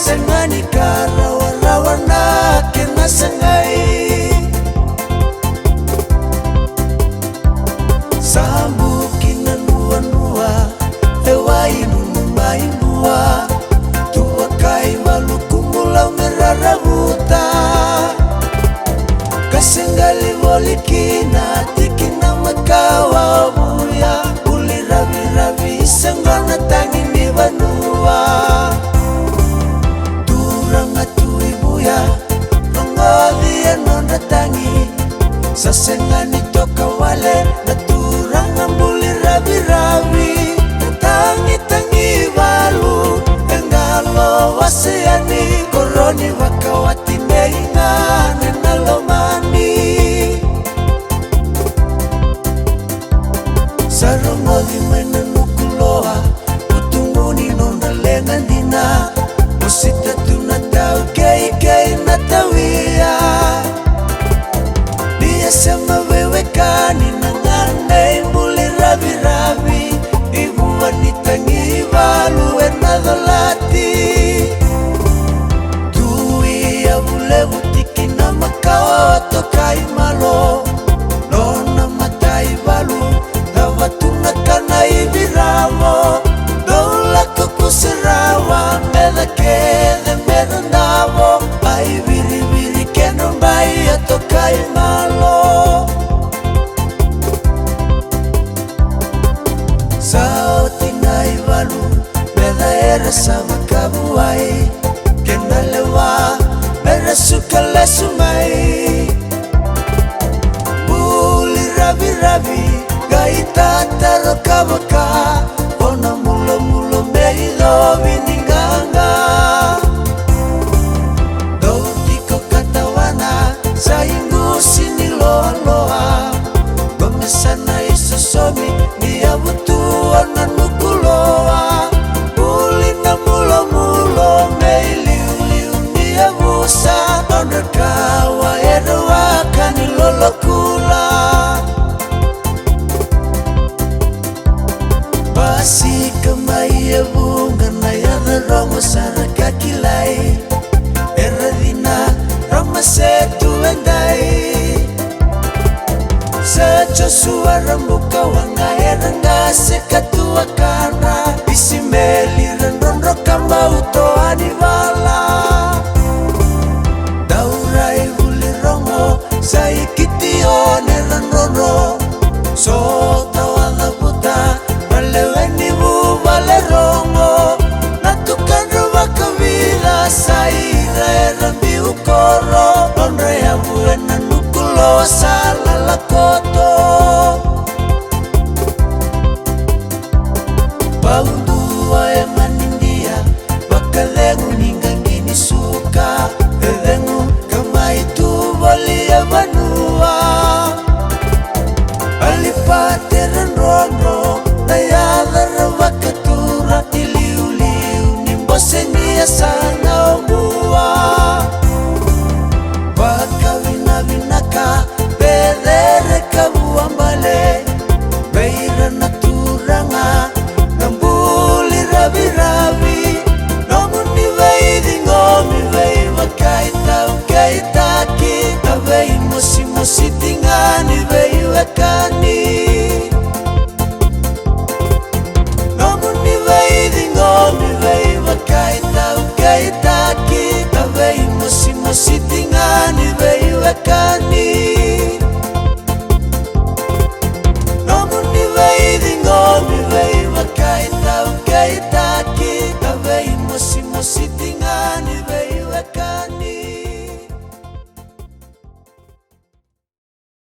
sengani karawa-rawa na kena sengai sambu kina nua-nua ewai maimua tua kai maluku mulau merarabuta kasengali volikina tikina makawa buya uli rabi-rabi senggana tangi ni banua turanga tu ibuya nongodi nonda tangi sasengani toka wale na turanga muli rabi-rabi tangi balu engalo waseani koroni wakawati neinga nenalomani sarongodi menenukuloa utunguni nonda lenandina musita tunatau kei natawia dia sama wewekani nangandai muli rabi-rabi ibu wanita ngibalu enadolati tui abule butiki na makawa tokai malo nona matai balu davatuna kana ibiramo dola kukuserawa meda kede meda navo ai biri keno bai tokai malo sao tinai balu meda era sama kabuai kena lewa mera suka lesumai buli rabi-rabi gaita taro kabaka ona mulo meido bininganga dotiko katawana saingu sini loa gomesana isosomi niabutu ona nukuloa buli na mulo meiliu niabusa ona kawa eroa kanilolokula basi kamai bunga na yada romo sana kakilai eradina roma setu endai secho suara muka wanga eranga sekatua kana isimeli rendonro kamba uto anibala daurai buli rongo saikitione rendonro so tawada buta baleweni bu bale rongo natukandro bakavila saira erambi ukoro onre abuena nukulo sala lakoto baundua emanindia bakalengu ningangini suka edengu kama itu bolia banua alipateren ronro nayadara wakatura iliu nimbosenia sana omua wakawina-winaka pedere kabuambale beira naturanga ngambuli rabi-rabi nomuni veidi ngomi vei wakaita ukaitaki avei mosi tingani vei wekani